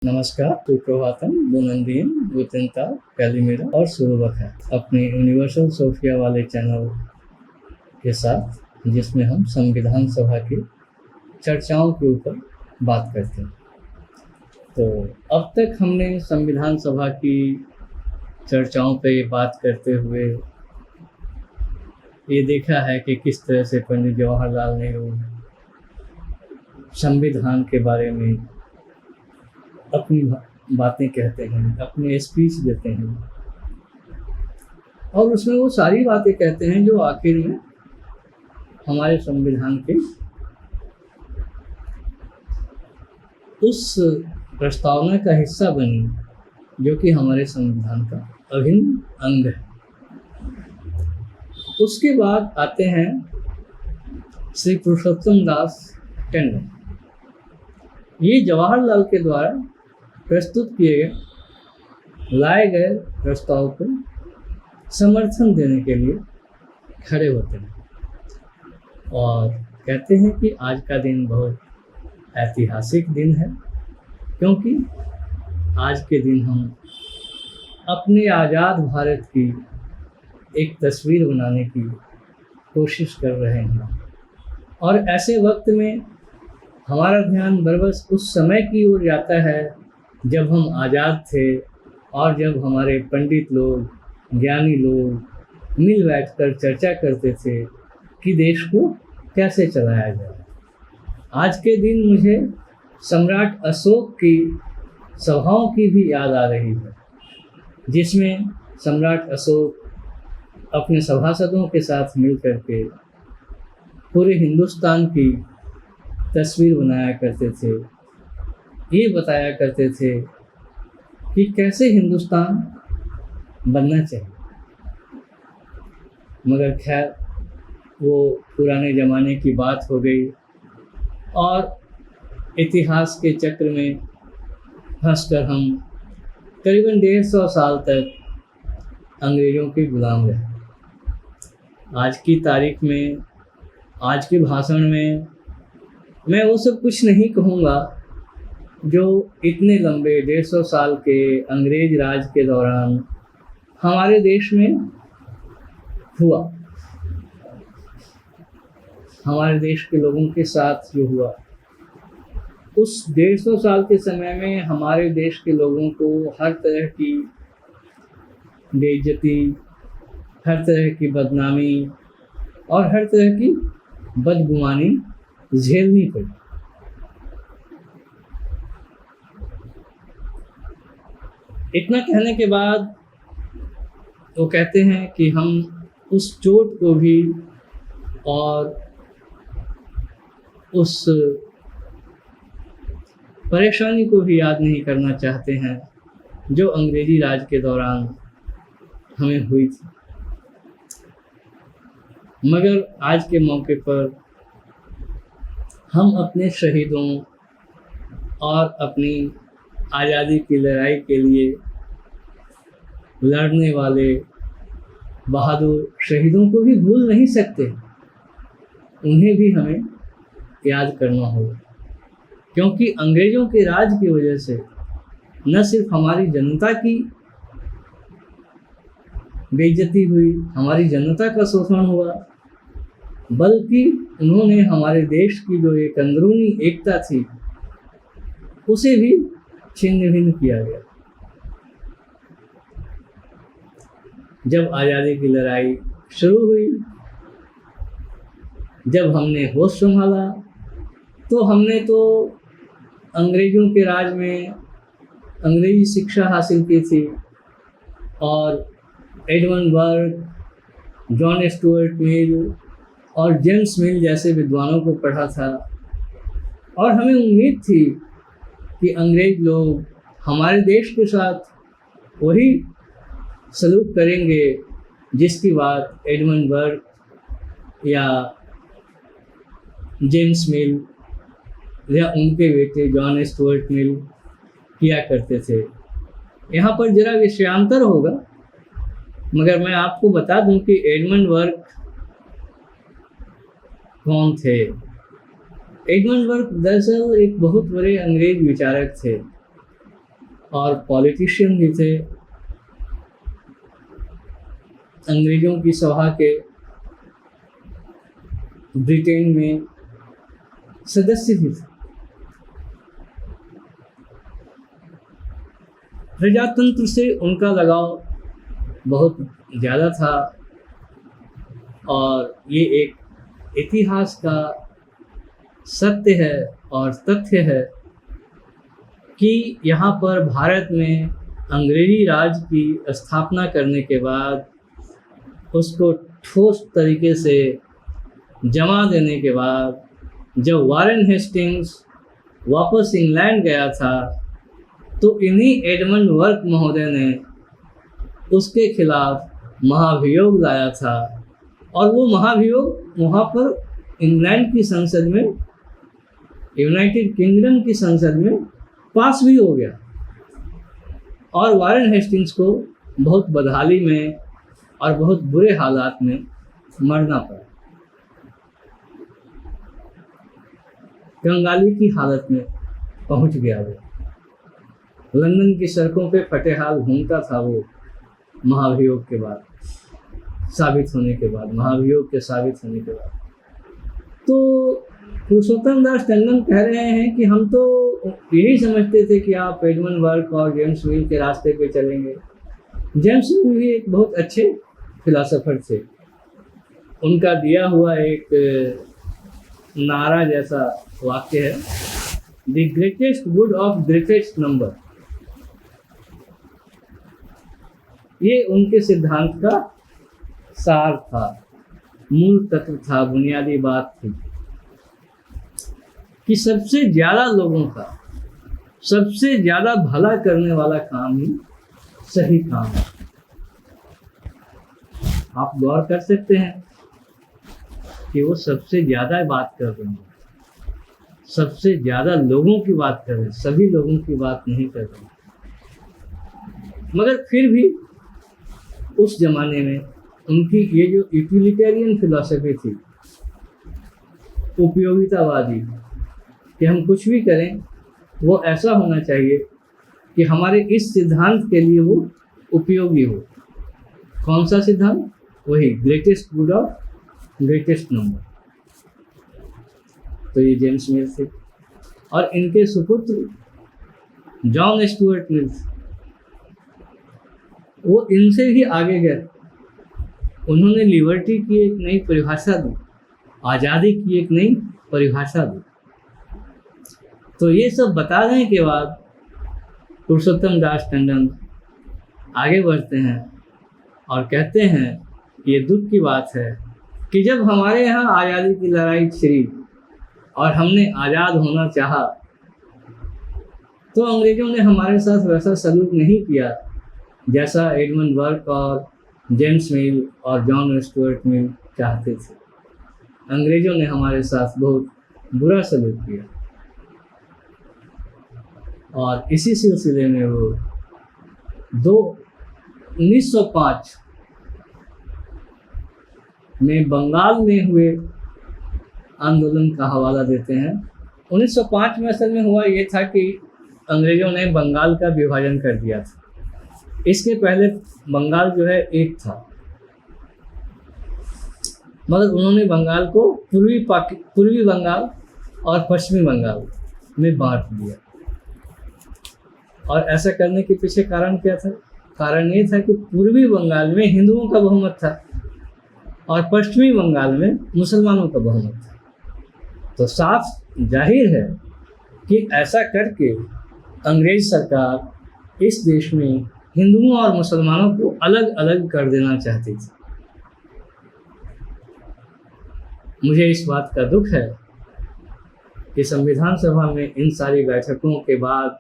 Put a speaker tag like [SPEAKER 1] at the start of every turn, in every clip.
[SPEAKER 1] नमस्कार, सुप्रभातम, बुनंदीन, गुतेंता, कैलिमेरा और सुबह अपने यूनिवर्सल सोफिया वाले चैनल के साथ, जिसमें हम संविधान सभा की चर्चाओं के ऊपर बात करते हैं। तो अब तक हमने संविधान सभा की चर्चाओं पे बात करते हुए ये देखा है कि किस तरह से पंडित जवाहरलाल नेहरू संविधान के बारे में अपनी बातें कहते हैं, अपने स्पीच देते हैं और उसमें वो सारी बातें कहते हैं जो आखिर में हमारे संविधान के उस प्रस्तावना का हिस्सा बनी जो कि हमारे संविधान का अभिन्न अंग है। उसके बाद आते हैं श्री पुरुषोत्तम दास टंडन। ये जवाहरलाल के द्वारा प्रस्तुत किए गए लाए गए प्रस्ताव को समर्थन देने के लिए खड़े होते हैं और कहते हैं कि आज का दिन बहुत ऐतिहासिक दिन है, क्योंकि आज के दिन हम अपने आज़ाद भारत की एक तस्वीर बनाने की कोशिश कर रहे हैं। और ऐसे वक्त में हमारा ध्यान बरबस उस समय की ओर जाता है जब हम आज़ाद थे और जब हमारे पंडित लोग, ज्ञानी लोग मिल बैठकर चर्चा करते थे कि देश को कैसे चलाया जाए। आज के दिन मुझे सम्राट अशोक की सभाओं की भी याद आ रही है, जिसमें सम्राट अशोक अपने सभासदों के साथ मिल करके पूरे हिंदुस्तान की तस्वीर बनाया करते थे। ये बताया करते थे कि कैसे हिंदुस्तान बनना चाहिए। मगर खैर, वो पुराने ज़माने की बात हो गई और इतिहास के चक्र में फंसकर हम करीबन 150 साल तक अंग्रेज़ों के गुलाम रहे। आज की तारीख में, आज के भाषण में मैं वो सब कुछ नहीं कहूँगा जो इतने लंबे 150 साल के अंग्रेज राज के दौरान हमारे देश में हुआ, हमारे देश के लोगों के साथ जो हुआ। उस 150 साल के समय में हमारे देश के लोगों को हर तरह की बेइज्जती, हर तरह की बदनामी और हर तरह की बदगुमानी झेलनी पड़ी। इतना कहने के बाद वो कहते हैं कि हम उस चोट को भी और उस परेशानी को भी याद नहीं करना चाहते हैं जो अंग्रेजी राज के दौरान हमें हुई थी। मगर आज के मौके पर हम अपने शहीदों और अपनी आज़ादी की लड़ाई के लिए लड़ने वाले बहादुर शहीदों को भी भूल नहीं सकते। उन्हें भी हमें याद करना होगा, क्योंकि अंग्रेज़ों के राज की वजह से न सिर्फ हमारी जनता की बेइज्जती हुई, हमारी जनता का शोषण हुआ, बल्कि उन्होंने हमारे देश की जो एक अंदरूनी एकता थी उसे भी छिन्न भिन्न किया गया। जब आज़ादी की लड़ाई शुरू हुई, जब हमने होश संभाला, तो हमने तो अंग्रेज़ों के राज में अंग्रेजी शिक्षा हासिल की थी और एडमंड बर्ग, जॉन स्टुअर्ट मिल और जेम्स मिल जैसे विद्वानों को पढ़ा था और हमें उम्मीद थी कि अंग्रेज लोग हमारे देश के साथ वही सलूक करेंगे जिसकी बात एडमंड बर्ग या जेम्स मिल या उनके बेटे जॉन स्टुअर्ट मिल किया करते थे। यहाँ पर जरा विषयांतर होगा, मगर मैं आपको बता दूं कि एडमंड बर्ग कौन थे। एडमंड बर्ग दरअसल एक बहुत बड़े अंग्रेज विचारक थे और पॉलिटिशियन भी थे, अंग्रेजों की सभा के ब्रिटेन में सदस्य भी थे। प्रजातंत्र से उनका लगाव बहुत ज़्यादा था और ये एक इतिहास का सत्य है और तथ्य है कि यहाँ पर भारत में अंग्रेजी राज की स्थापना करने के बाद उसको ठोस तरीके से जमा देने के बाद जब वॉरेन हेस्टिंग्स वापस इंग्लैंड गया था तो इन्हीं एडमंड बर्क महोदय ने उसके खिलाफ महाभियोग लाया था और वो महाभियोग वहाँ पर इंग्लैंड की संसद में, यूनाइटेड किंगडम की संसद में पास भी हो गया और वॉरेन हेस्टिंग्स को बहुत बदहाली में और बहुत बुरे हालात में मरना पड़ा, कंगाली की हालत में पहुंच गया। वो लंदन की सड़कों पे फटेहाल घूमता था वो महाभियोग के बाद साबित होने के बाद, महाभियोग के साबित होने के बाद। तो पुरुषोत्तम दास टंडन कह रहे हैं कि हम तो यही समझते थे कि आप एडमंड बर्क और जेम्स मिल के रास्ते पे चलेंगे। जेम्स मिल भी एक बहुत अच्छे फिलोसोफर थे। उनका दिया हुआ एक नारा जैसा वाक्य है, the greatest good of greatest number. ये उनके सिद्धांत का सार था, मूल तत्व था, बुनियादी बात थी कि सबसे ज़्यादा लोगों का सबसे ज़्यादा भला करने वाला काम ही सही काम है। आप गौर कर सकते हैं कि वो सबसे ज़्यादा बात कर रहे हैं, सबसे ज़्यादा लोगों की बात कर रहे हैं, सभी लोगों की बात नहीं कर रहे, मगर फिर भी उस जमाने में उनकी ये जो यूटिलिटेरियन फिलॉसफी थी, उपयोगितावादी, कि हम कुछ भी करें वो ऐसा होना चाहिए कि हमारे इस सिद्धांत के लिए वो उपयोगी हो। कौन सा सिद्धांत? वही greatest good of greatest number. तो ये जेम्स मिल थे और इनके सुपुत्र जॉन स्टुअर्ट मिल, वो इनसे भी आगे गए। उन्होंने लिबर्टी की एक नई परिभाषा दी, आज़ादी की एक नई परिभाषा दी। तो ये सब बताने के बाद पुरुषोत्तम दास टंडन आगे बढ़ते हैं और कहते हैं, ये दुख की बात है कि जब हमारे यहाँ आज़ादी की लड़ाई छिड़ी और हमने आज़ाद होना चाहा तो अंग्रेज़ों ने हमारे साथ वैसा सलूक नहीं किया जैसा एडमंड बर्क और जेम्स मिल और जॉन स्टुअर्ट मिल चाहते थे। अंग्रेज़ों ने हमारे साथ बहुत बुरा सलूक किया और इसी सिलसिले में वो 1905 में बंगाल में हुए आंदोलन का हवाला देते हैं। 1905 में असल में हुआ ये था कि अंग्रेज़ों ने बंगाल का विभाजन कर दिया था। इसके पहले बंगाल जो है एक था, मगर उन्होंने बंगाल को पूर्वी बंगाल और पश्चिमी बंगाल में बांट दिया। और ऐसा करने के पीछे कारण क्या था? कारण ये था कि पूर्वी बंगाल में हिंदुओं का बहुमत था और पश्चिमी बंगाल में मुसलमानों का बहुमत था। तो साफ जाहिर है कि ऐसा करके अंग्रेज सरकार इस देश में हिंदुओं और मुसलमानों को अलग अलग कर देना चाहती थी। मुझे इस बात का दुख है कि संविधान सभा में इन सारी बैठकों के बाद,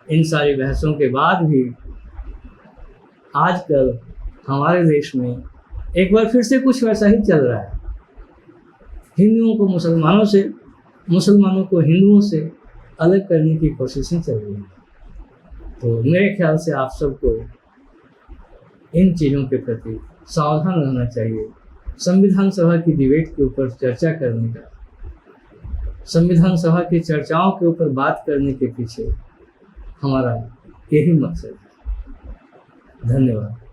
[SPEAKER 1] इन सारी बहसों के बाद भी आजकल हमारे देश में एक बार फिर से कुछ वैसा ही चल रहा है। हिंदुओं को मुसलमानों से, मुसलमानों को हिंदुओं से अलग करने की कोशिशें चल रही हैं। तो मेरे ख्याल से आप सबको इन चीज़ों के प्रति सावधान रहना चाहिए। संविधान सभा की डिबेट के ऊपर चर्चा करने का, संविधान सभा की चर्चाओं के ऊपर बात करने के पीछे हमारा यही मकसद है। धन्यवाद।